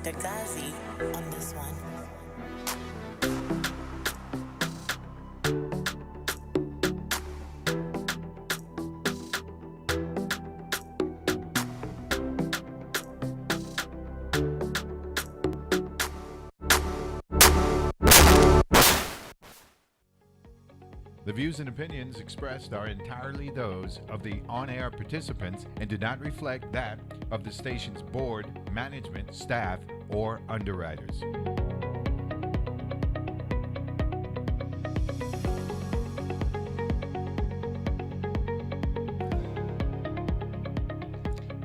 Dr. Ghazi on this one. The views and opinions expressed are entirely those of the on air participants and do not reflect that of the station's board, management, staff, or underwriters.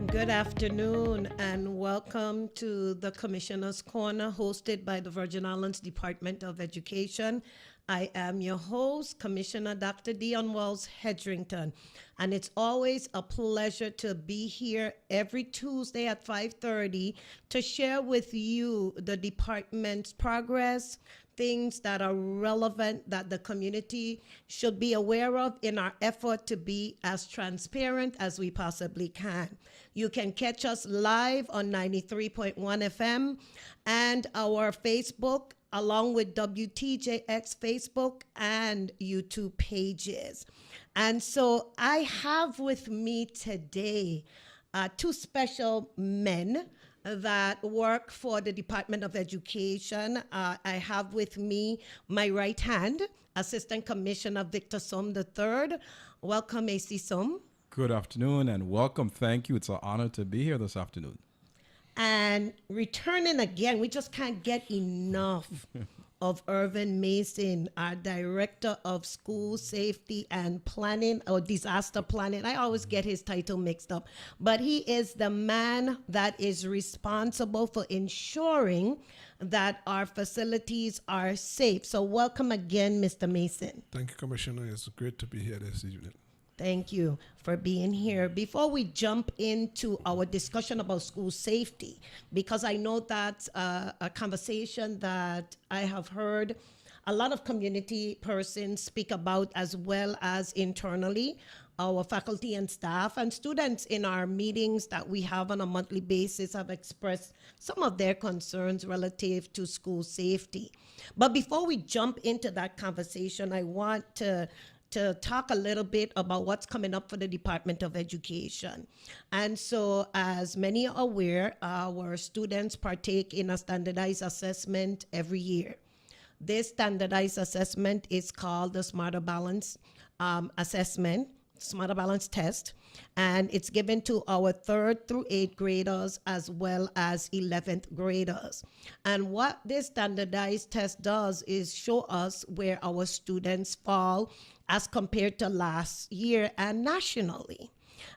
Good afternoon and welcome to the Commissioner's Corner hosted by the Virgin Islands Department of Education. I am your host, Commissioner Dr. Dionne Wells-Hedrington, and it's always a pleasure to be here every Tuesday at 5:30 to share with you the department's progress, things that are relevant that the community should be aware of in our effort to be as transparent as we possibly can. You can catch us live on 93.1 FM and our Facebook along with WTJX Facebook and YouTube pages. And so I have with me today two special men that work for the Department of Education. I have with me my right hand, Assistant Commissioner Victor Somme III. Welcome, AC Somme. Good afternoon and welcome. Thank you. It's an honor to be here this afternoon. And returning again, we just can't get enough of Irvin Mason, our Director of School Safety and Planning or Disaster Planning. I always get his title mixed up, but he is the man that is responsible for ensuring that our facilities are safe. So welcome again, Mr. Mason. Thank you, Commissioner. It's great to be here this evening. Thank you for being here. Before we jump into our discussion about school safety, because I know that's a conversation that I have heard a lot of community persons speak about, as well as internally, our faculty and staff and students in our meetings that we have on a monthly basis have expressed some of their concerns relative to school safety. But before we jump into that conversation, I want to talk a little bit about what's coming up for the Department of Education. And so, as many are aware, our students partake in a standardized assessment every year. This standardized assessment is called the Smarter Balance Assessment, Smarter Balance Test, and it's given to our 3rd through 8th graders as well as 11th graders. And what this standardized test does is show us where our students fall as compared to last year and nationally.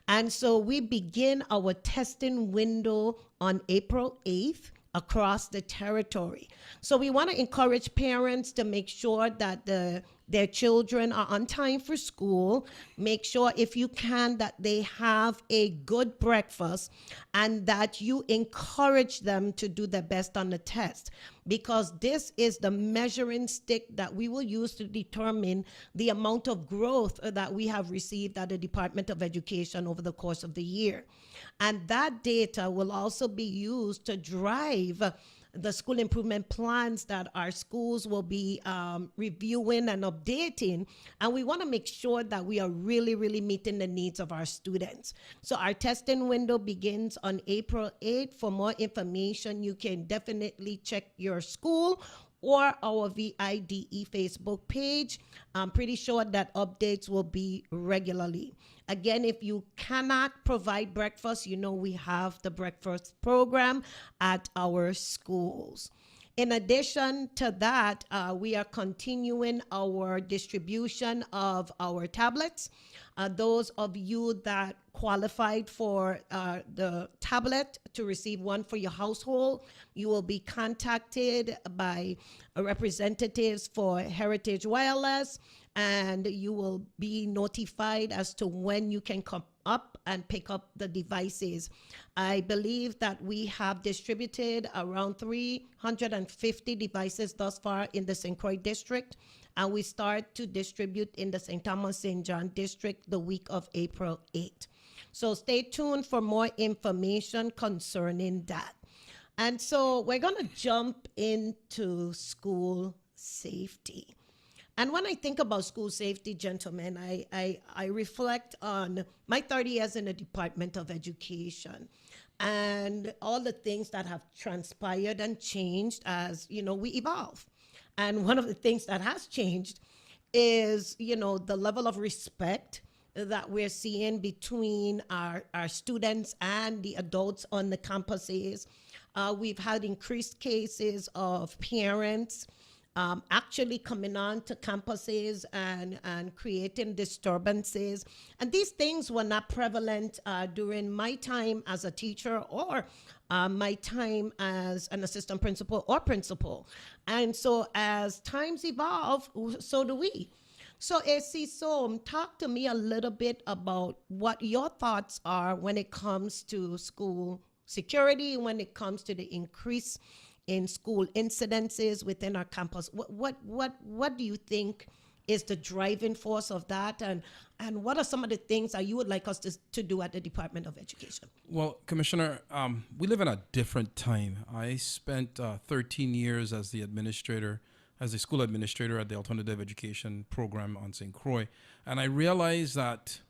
And so we begin our testing window on April 8th across the territory. So we want to encourage parents to make sure that their children are on time for school. Make sure, if you can, that they have a good breakfast and that you encourage them to do their best on the test, because this is the measuring stick that we will use to determine the amount of growth that we have received at the Department of Education over the course of the year. And that data will also be used to drive the school improvement plans that our schools will be reviewing and updating. And we want to make sure that we are really, really meeting the needs of our students. So our testing window begins on April 8th. For more information, you can definitely check your school or our VIDE Facebook page. I'm pretty sure that updates will be regularly. Again, if you cannot provide breakfast, you know we have the breakfast program at our schools. In addition to that, we are continuing our distribution of our tablets. Those of you that qualified for the tablet to receive one for your household, you will be contacted by representatives for Heritage Wireless, and you will be notified as to when you can come up and pick up the devices. I believe that we have distributed around 350 devices thus far in the St. Croix district, and we start to distribute in the St. Thomas St. John district the week of April 8th. So stay tuned for more information concerning that. And so we're going to jump into school safety. And when I think about school safety, gentlemen, I reflect on my 30 years in the Department of Education and all the things that have transpired and changed as, we evolve. And one of the things that has changed is, the level of respect that we're seeing between our students and the adults on the campuses. We've had increased cases of parents actually coming on to campuses and creating disturbances. And these things were not prevalent during my time as a teacher or my time as an assistant principal or principal. And so as times evolve, so do we. So AC Somme, talk to me a little bit about what your thoughts are when it comes to school security, when it comes to the increase in school incidences within our campus. What do you think is the driving force of that, and what are some of the things that you would like us to do at the Department of Education? Well, Commissioner, we live in a different time. I spent 13 years as the school administrator at the Alternative Education Program on St. Croix, and I realized that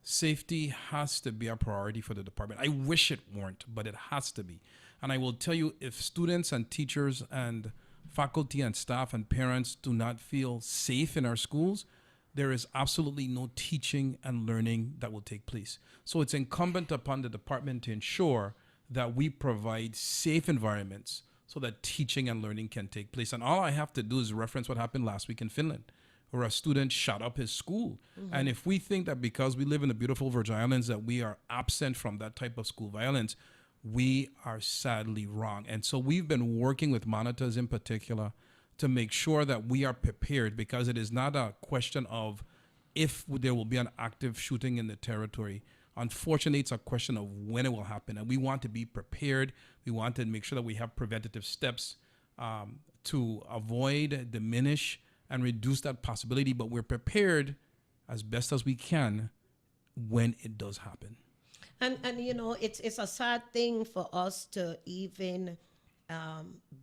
safety has to be a priority for the department. I wish it weren't, but it has to be. And I will tell you, if students and teachers and faculty and staff and parents do not feel safe in our schools, there is absolutely no teaching and learning that will take place. So it's incumbent upon the department to ensure that we provide safe environments so that teaching and learning can take place. And all I have to do is reference what happened last week in Finland, where a student shot up his school. Mm-hmm. And if we think that because we live in the beautiful Virgin Islands that we are absent from that type of school violence, we are sadly wrong. And so we've been working with monitors in particular to make sure that we are prepared, because it is not a question of if there will be an active shooting in the territory. Unfortunately, it's a question of when it will happen. And we want to be prepared. We want to make sure that we have preventative steps to avoid, diminish, and reduce that possibility. But we're prepared as best as we can when it does happen. And it's a sad thing for us to even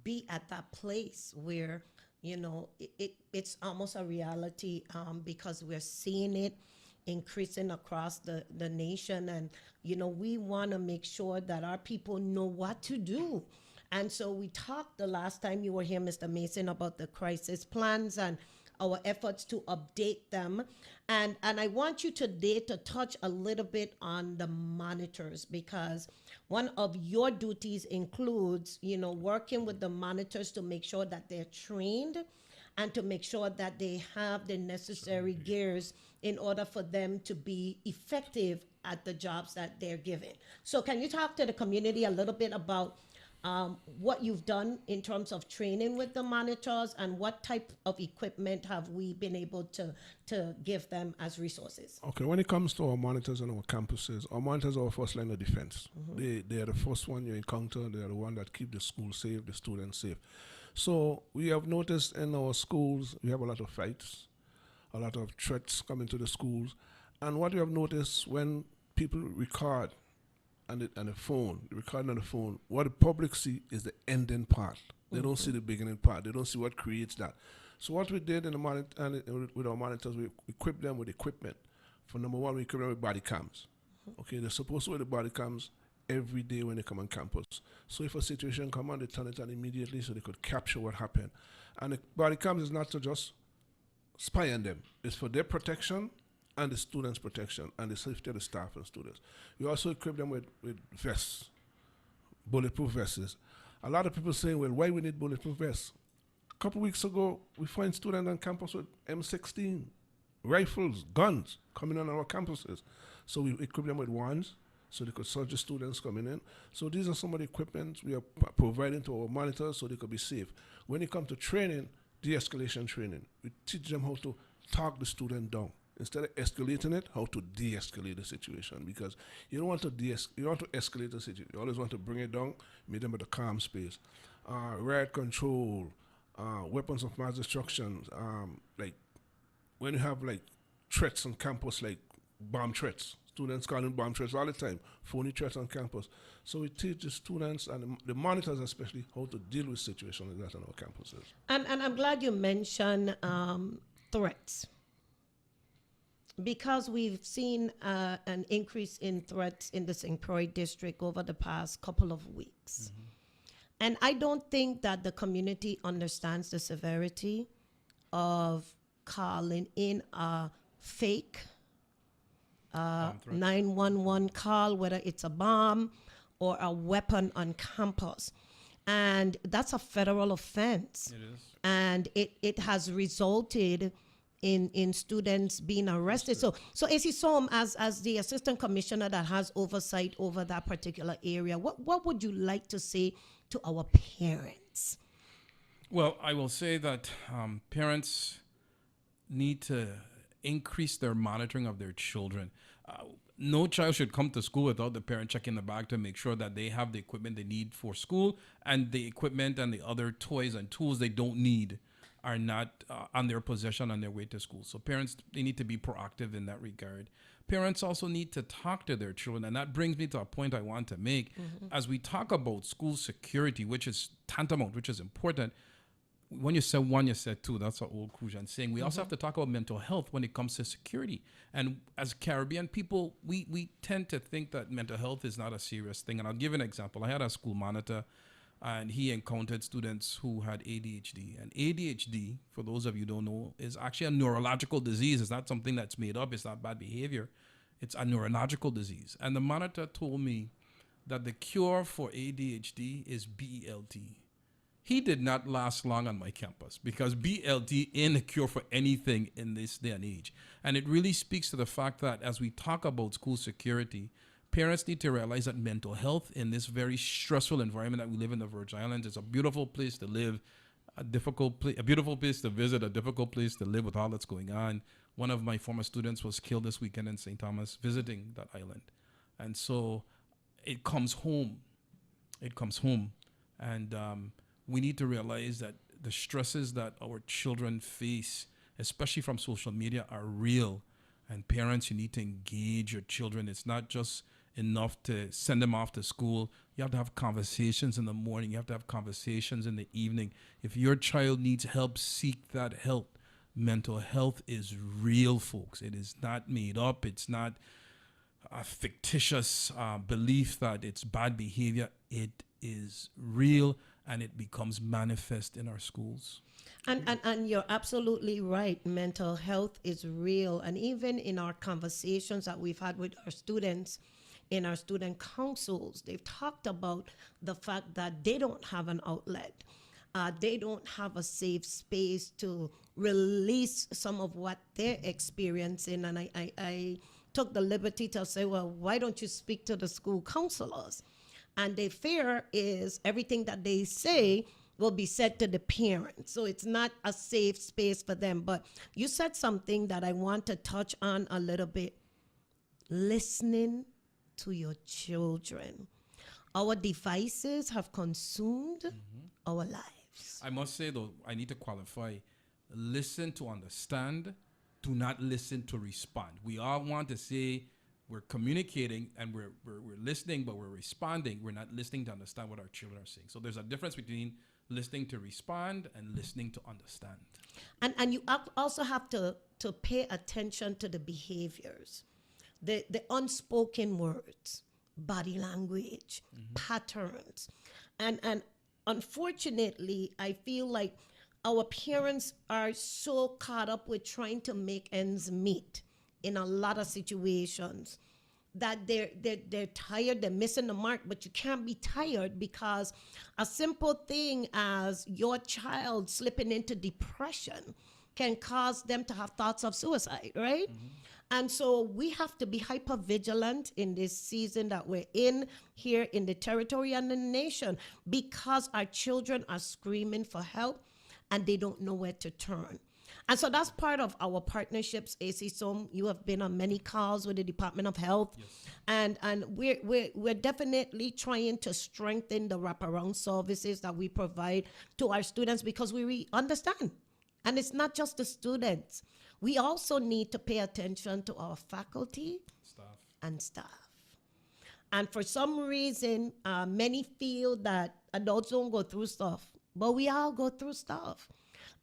be at that place where, it's almost a reality because we're seeing it increasing across the nation. And, we want to make sure that our people know what to do. And so we talked the last time you were here, Mr. Mason, about the crisis plans and our efforts to update them. And I want you today to touch a little bit on the monitors, because one of your duties includes, working with the monitors to make sure that they're trained and to make sure that they have the necessary gears in order for them to be effective at the jobs that they're given. So can you talk to the community a little bit about what you've done in terms of training with the monitors, and what type of equipment have we been able to give them as resources? Okay, when it comes to our monitors on our campuses, our monitors are our first line of defense. Mm-hmm. They are the first one you encounter. They are the one that keep the school safe, the students safe. So we have noticed in our schools, we have a lot of fights, a lot of threats coming to the schools. And what we have noticed, when people record and the phone, the recording on the phone, what the public see is the ending part. They don't see the beginning part. They don't see what creates that. So what we did in the with our monitors, we equipped them with equipment. For number one, we equipped them with body cams. Okay, they're supposed to wear the body cams every day when they come on campus. So if a situation come on, they turn it on immediately so they could capture what happened. And the body cams is not to just spy on them. It's for their protection and the students' protection and the safety of the staff and students. We also equip them with vests, bulletproof vests. A lot of people saying, well, why we need bulletproof vests? A couple weeks ago, we find students on campus with M16, rifles, guns coming on our campuses. So we equip them with wands so they could search the students coming in. So these are some of the equipment we are providing to our monitors so they could be safe. When it comes to training, de-escalation training, we teach them how to talk the student down. Instead of escalating it, how to de-escalate the situation, because you don't want to you want to escalate the situation. You always want to bring it down, meet them at a calm space. Riot control, weapons of mass destruction, like when you have like threats on campus, like bomb threats, students calling bomb threats all the time, phony threats on campus. So we teach the students and the monitors especially how to deal with situations like that on our campuses. And I'm glad you mentioned threats, because we've seen an increase in threats in the St. Croix district over the past couple of weeks. And I don't think that the community understands the severity of calling in a fake 911 call, whether it's a bomb or a weapon on campus. And that's a federal offense. It is. And it has resulted in students being arrested. So AC Somme, as the assistant commissioner that has oversight over that particular area, what would you like to say to our parents? Well, I will say that parents need to increase their monitoring of their children. No child should come to school without the parent checking the bag to make sure that they have the equipment they need for school, and the equipment and the other toys and tools they don't need are not on their possession on their way to school. So parents, they need to be proactive in that regard. Parents also need to talk to their children, and that brings me to a point I want to make. As we talk about school security, which is tantamount, which is important, when you said one, you said two. That's what old Crujan saying. We also have to talk about mental health when it comes to security. And as Caribbean people, we tend to think that mental health is not a serious thing. And I'll give an example. I had a school monitor, and he encountered students who had ADHD. And ADHD, for those of you who don't know, is actually a neurological disease. It's not something that's made up. It's not bad behavior. It's a neurological disease. And the monitor told me that the cure for ADHD is BELT. He did not last long on my campus because BLT ain't a cure for anything in this day and age. And it really speaks to the fact that as we talk about school security, parents need to realize that mental health in this very stressful environment that we live in the Virgin Islands is a beautiful place to live, a beautiful place to visit, a difficult place to live with all that's going on. One of my former students was killed this weekend in St. Thomas visiting that island. And so it comes home. It comes home. And we need to realize that the stresses that our children face, especially from social media, are real. And parents, you need to engage your children. It's not just enough to send them off to school. You have to have conversations in the morning. You have to have conversations in the evening. If your child needs help, seek that help. Mental health is real, folks. It is not made up. It's not a fictitious belief that it's bad behavior. It is real, and it becomes manifest in our schools. And you're absolutely right. Mental health is real. And even in our conversations that we've had with our students, in our student councils, they've talked about the fact that they don't have an outlet. They don't have a safe space to release some of what they're experiencing. And I took the liberty to say, well, why don't you speak to the school counselors? And their fear is everything that they say will be said to the parents. So it's not a safe space for them. But you said something that I want to touch on a little bit. Listening to your children. Our devices have consumed our lives. I must say, though, I need to qualify. Listen to understand. Do not listen to respond. We all want to say, we're communicating and we're listening, but we're responding. We're not listening to understand what our children are saying. So there's a difference between listening to respond and listening to understand. And you also have to pay attention to the behaviors, the unspoken words, body language, patterns. And unfortunately, I feel like our parents are so caught up with trying to make ends meet in a lot of situations that they're tired, they're missing the mark. But you can't be tired, because a simple thing as your child slipping into depression can cause them to have thoughts of suicide, right? And so we have to be hyper vigilant in this season that we're in here in the territory and the nation, because our children are screaming for help and they don't know where to turn. And so that's part of our partnerships, AC Somme. You have been on many calls with the Department of Health. Yes. And we're definitely trying to strengthen the wraparound services that we provide to our students, because we understand. And it's not just the students. We also need to pay attention to our faculty, and staff. And for some reason, many feel that adults don't go through stuff, but we all go through stuff.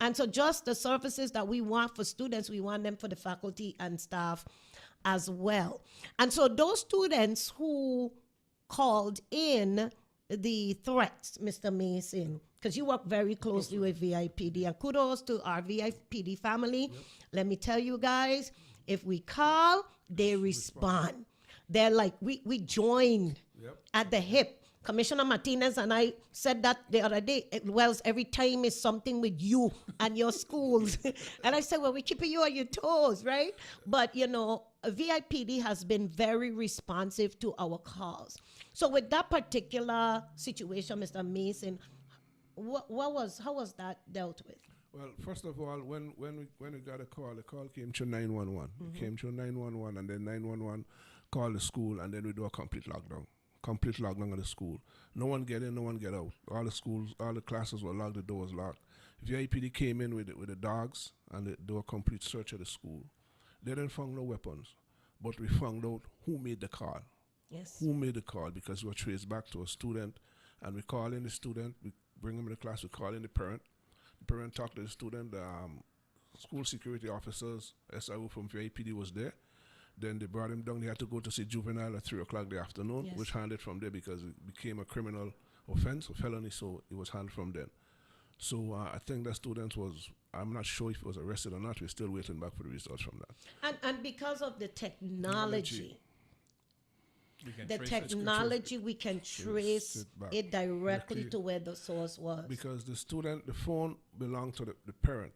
And so just the services that we want for students, we want them for the faculty and staff as well. And so those students who called in the threats, Mr. Mason, because you work very closely with VIPD, and kudos to our VIPD family. Yep. Let me tell you guys, if we call, they respond. They're like, we join at the hip. Commissioner Martinez and I said that the other day. Wells, every time is something with you and your schools. And I said, well, we're keeping you on your toes, right? But, you know, VIPD has been very responsive to our calls. So with that particular situation, Mr. Mason, how was that dealt with? Well, first of all, when we got a call, the call came to 911. It came to 911, and then 911 called the school, and then we do a complete lockdown of the school. No one get in, no one get out. All the schools, all the classes were locked, the doors locked. VIPD came in with the dogs, and they do a complete search of the school. They didn't find no weapons, but we found out who made the call. Yes. Who made the call, because we were traced back to a student, and we call in the student, we bring him in the class, we call in the parent. The parent talked to the student, school security officers, SIO from VIPD was there. Then they brought him down. They had to go to see juvenile at 3 o'clock in the afternoon, which handed from there because it became a criminal offense, a felony, so it was handled from then. So I think that student was, I'm not sure if he was arrested or not. We're still waiting back for the results from that. And because of the technology, we can trace it directly to where the source was. Because the student, the phone belonged to the parent.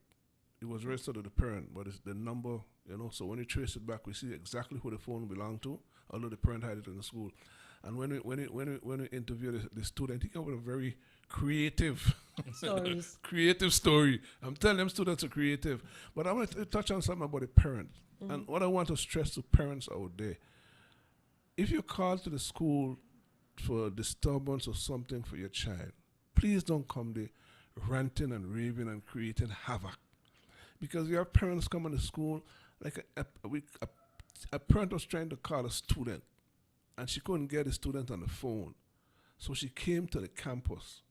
It was registered to the parent, but it's the number, you know. So when you trace it back, we see exactly who the phone belonged to, although the parent had it in the school. And when we interview the student, he came up with a very creative creative story. I'm telling them students are creative. But I want to touch on something about the parents. And what I want to stress to parents out there, if you call to the school for disturbance or something for your child, please don't come there ranting and raving and creating havoc. Because you have parents coming to school, like a parent was trying to call a student, and she couldn't get the student on the phone. So she came to the campus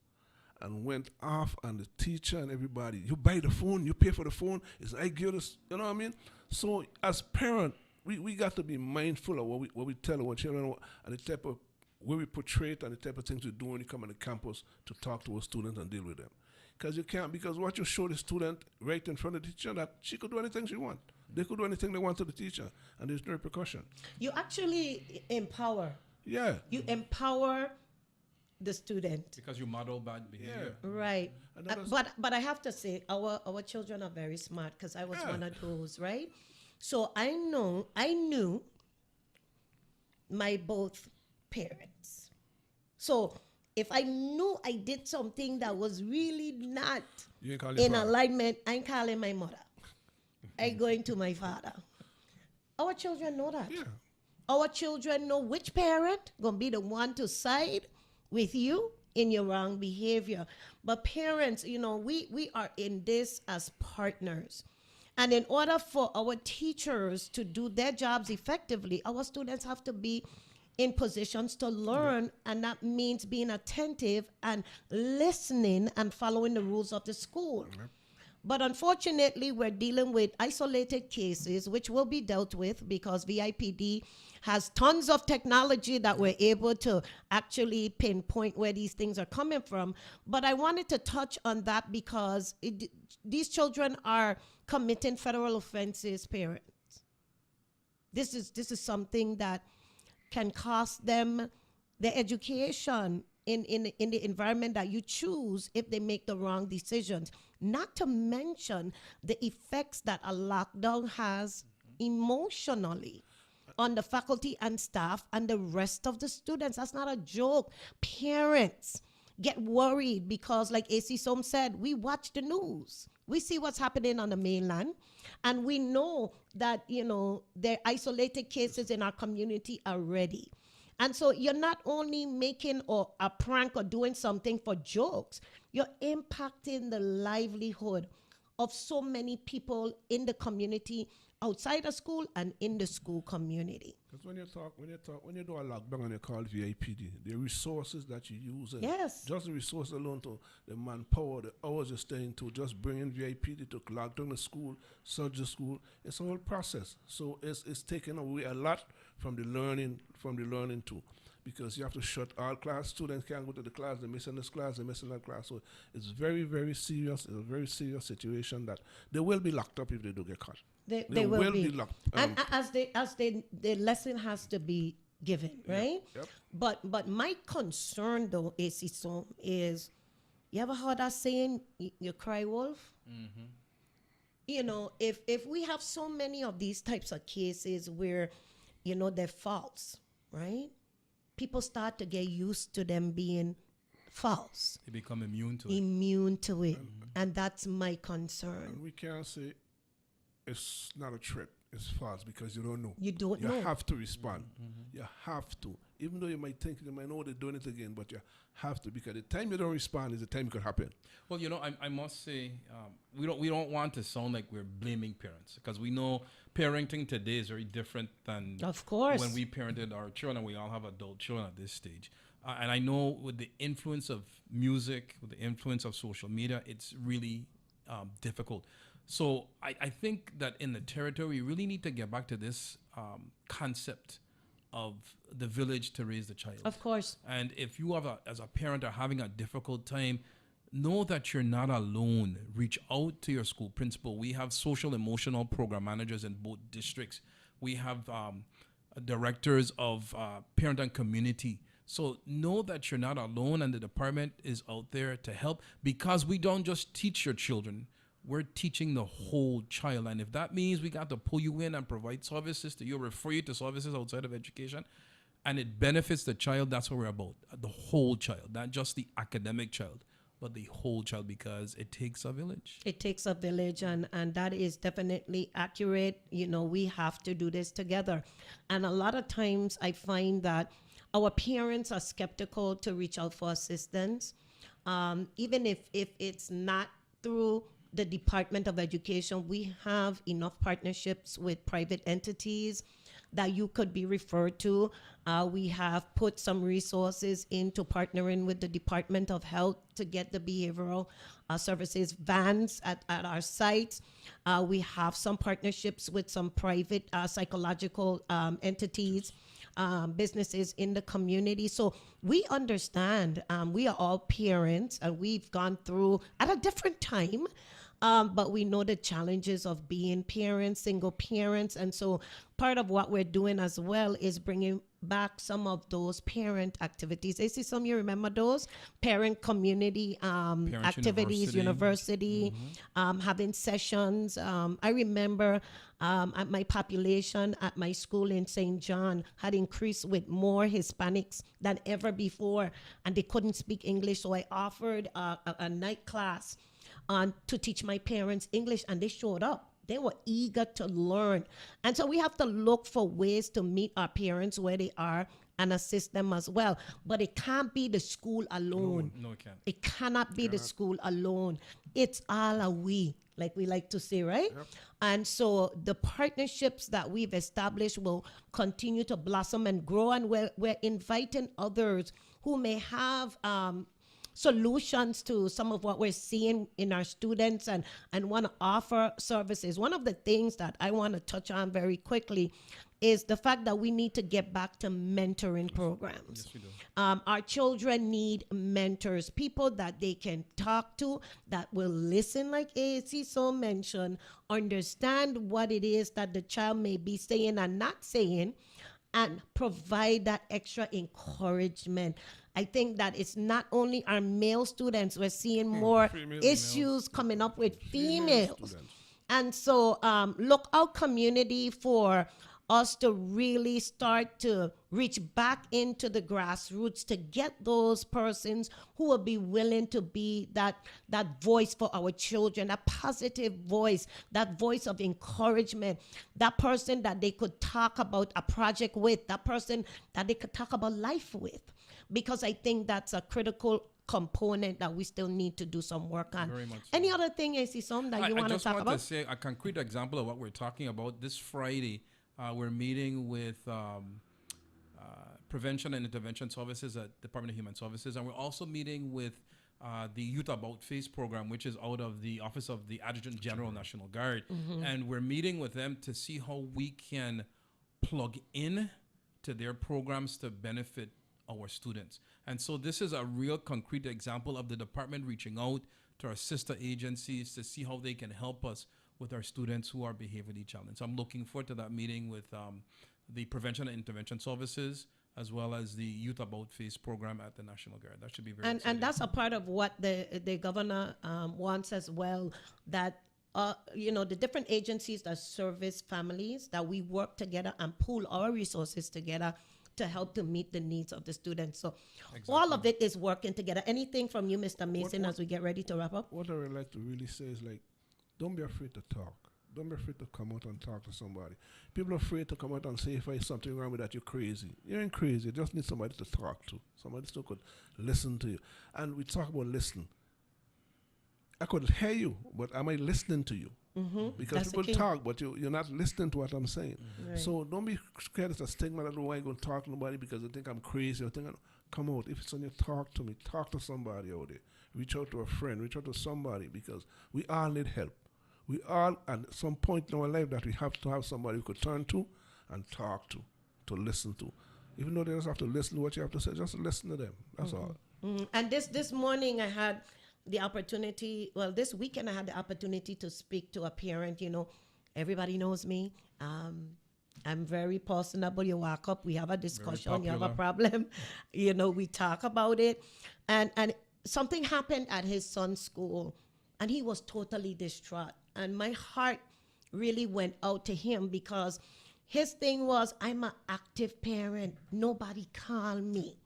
and went off on the teacher and everybody. You buy the phone, you pay for the phone, it's I give this, you know what I mean? So as parents, we got to be mindful of what we tell our children and the type of way we portray it and the type of things we do when you come on the campus to talk to our students and deal with them. Because you can't, because what you show the student right in front of the teacher, that she could do anything she wants. They could do anything they want to the teacher, and there's no repercussion. You actually empower. Yeah. You empower the student. Because you model bad behavior. Yeah. Right. But I have to say, our children are very smart, because I was one of those, right? So I knew my both parents. So if I knew I did something that was really not in alignment, I ain't calling my mother. I going to my father. Our children know that. Yeah. Our children know which parent gonna be the one to side with you in your wrong behavior. But parents, you know, we are in this as partners. And in order for our teachers to do their jobs effectively, our students have to be in positions to learn, and that means being attentive and listening and following the rules of the school. But unfortunately, we're dealing with isolated cases, which will be dealt with because VIPD has tons of technology that we're able to actually pinpoint where these things are coming from. But I wanted to touch on that because these children are committing federal offenses, parents. This is something that can cost them their education in the environment that you choose if they make the wrong decisions. Not to mention the effects that a lockdown has emotionally on the faculty and staff and the rest of the students. That's not a joke. Parents get worried because, like AC Somme said, we watch the news. We see what's happening on the mainland, and we know that, you know, there are isolated cases in our community already. And so you're not only making a prank or doing something for jokes, you're impacting the livelihood of so many people in the community, outside of school and in the school community. Because when you do a lockdown and you call VIPD, the resources that you use, Yes. just the resources alone, to the manpower, the hours you're staying to, just bringing VIPD to lock down the school, search the school, it's a whole process. So it's taking away a lot from the learning too. Because you have to shut all class, students can't go to the class, they're missing this class, they're missing that class. So it's very, very serious. It's a very serious situation that they will be locked up if they do get caught. They will be locked. and the lesson has to be given, right? Yep. But my concern though is you ever heard us saying you cry wolf? Mm-hmm. You know, if we have so many of these types of cases where, you know, they're false, right? People start to get used to them being false, They become immune to it. immune to it, and that's my concern. And we can't say it's not a threat, it's false, because you don't know. You don't You know. have to respond. You have to. Even though you might think, you might know they're doing it again, but you have to, because the time you don't respond is the time it could happen. Well, you know, I must say, we don't want to sound like we're blaming parents, because we know parenting today is very different than Of course. when we parented our children. We all have adult children at this stage. And I know with the influence of music, with the influence of social media, it's really difficult. So I think that in the territory, we really need to get back to this concept of the village to raise the child. Of course. And if you as a parent are having a difficult time, know that you're not alone. Reach out to your school principal. We have social emotional program managers in both districts. We have directors of parent and community. So know that you're not alone, and the department is out there to help, because we don't just teach your children. We're teaching the whole child. And if that means we got to pull you in and provide services to you, refer you to services outside of education, and it benefits the child, that's what we're about. The whole child, not just the academic child, but the whole child, because it takes a village. It takes a village, and that is definitely accurate. You know, we have to do this together. And a lot of times I find that our parents are skeptical to reach out for assistance, even if it's not through the Department of Education. We have enough partnerships with private entities that you could be referred to. We have put some resources into partnering with the Department of Health to get the behavioral services vans at our sites. We have some partnerships with some private psychological entities, businesses in the community. So we understand, we are all parents, and we've gone through at a different time, but we know the challenges of being parents, single parents. And so part of what we're doing as well is bringing back some of those parent activities. I see some, you remember those? Parent community activities, university, having sessions. I remember my population at my school in St. John had increased with more Hispanics than ever before, and they couldn't speak English. So I offered a night class to teach my parents English, and they showed up. They were eager to learn. And so we have to look for ways to meet our parents where they are and assist them as well. But it can't be the school alone. No, it can't. It cannot be the school alone. It's all a we, like we like to say, right? Yep. And so the partnerships that we've established will continue to blossom and grow, and we're inviting others who may have solutions to some of what we're seeing in our students and want to offer services. One of the things that I want to touch on very quickly is the fact that we need to get back to mentoring programs. Yes, we do. Our children need mentors, people that they can talk to, that will listen, like A.C. so mentioned, understand what it is that the child may be saying and not saying, and provide that extra encouragement. I think that it's not only our male students, we're seeing more females, issues coming up with females. Students. And so look out, community, for us to really start to reach back into the grassroots to get those persons who will be willing to be that voice for our children, a positive voice, that voice of encouragement, that person that they could talk about a project with, that person that they could talk about life with. Because I think that's a critical component that we still need to do some work on. Very much so. Any other thing, AC, some that you want to talk I just want about? to say a concrete example of what we're talking about. This Friday, We're meeting with Prevention and Intervention Services at Department of Human Services, and we're also meeting with the Youth About Face program, which is out of the Office of the Adjutant General National Guard. And we're meeting with them to see how we can plug in to their programs to benefit our students. And so this is a real concrete example of the department reaching out to our sister agencies to see how they can help us with our students who are behaviorally challenged. So I'm looking forward to that meeting with the Prevention and Intervention Services, as well as the Youth About Face program at the National Guard. That should be very exciting. And that's a part of what the governor wants as well, that the different agencies that service families, that we work together and pool our resources together to help to meet the needs of the students. So all of it is working together. Anything from you, Mr. Mason, as we get ready to wrap up? What I would like to really say is, like, don't be afraid to talk. Don't be afraid to come out and talk to somebody. People are afraid to come out and say, if there's something wrong with that, you're crazy. You ain't crazy. You just need somebody to talk to. Somebody who could listen to you. And we talk about listening. I could hear you, but am I listening to you? Because That's people talk, but you're not listening to what I'm saying. Right. So don't be scared. It's a stigma. I don't know why you go talk to nobody because they think I'm crazy. Come out. If it's on you, talk to me. Talk to somebody out there. Reach out to a friend. Reach out to somebody, because we all need help. We all, at some point in our life, that we have to have somebody we could turn to and talk to listen to. Even though they just have to listen to what you have to say, just listen to them. That's all. And this morning I had the opportunity, this weekend I had the opportunity to speak to a parent. Everybody knows me. I'm very personable. You walk up, we have a discussion, you have a problem, we talk about it. And something happened at his son's school, and he was totally distraught. And my heart really went out to him, because his thing was, I'm an active parent. Nobody called me.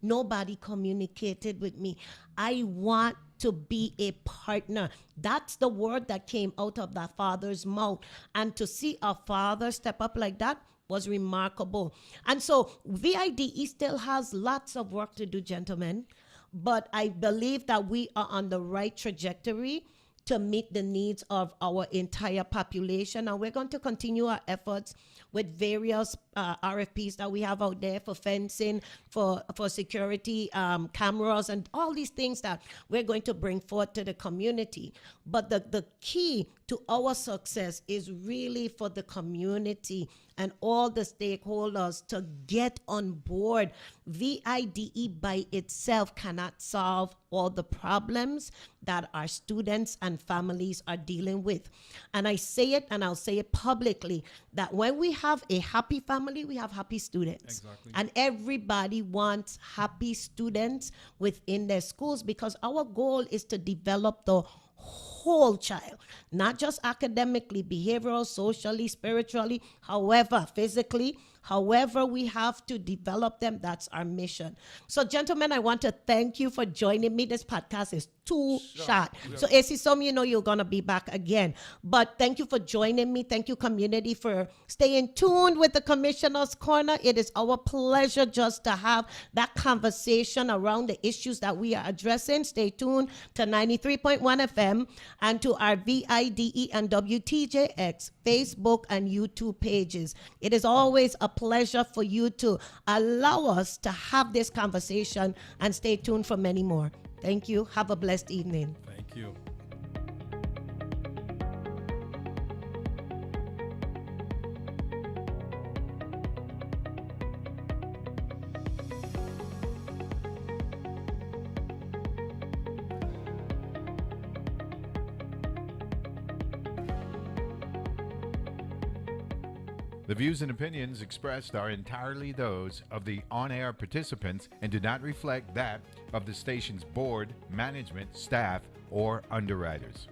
Nobody communicated with me. I want to be a partner. That's the word that came out of that father's mouth. And to see a father step up like that was remarkable. And so VIDE still has lots of work to do, gentlemen. But I believe that we are on the right trajectory to meet the needs of our entire population. And we're going to continue our efforts with various RFPs that we have out there for fencing, for security cameras, and all these things that we're going to bring forth to the community. But the key to our success is really for the community and all the stakeholders to get on board. VIDE by itself cannot solve all the problems that our students and families are dealing with. And I say it, and I'll say it publicly, that when we have a happy family, we have happy students. Exactly. And everybody wants happy students within their schools, because our goal is to develop the whole child, not just academically, behavioral, socially, spiritually, however, physically, however we have to develop them. That's our mission. So, gentlemen, I want to thank you for joining me. This podcast is too short. So, AC Somme, you're going to be back again. But thank you for joining me. Thank you, community, for staying tuned with the Commissioner's Corner. It is our pleasure just to have that conversation around the issues that we are addressing. Stay tuned to 93.1 FM and to our VIDE and WTJX Facebook and YouTube pages. It is always a pleasure for you to allow us to have this conversation, and stay tuned for many more. Thank you. Have a blessed evening. Thank you. The views and opinions expressed are entirely those of the on-air participants and do not reflect that of the station's board, management, staff, or underwriters.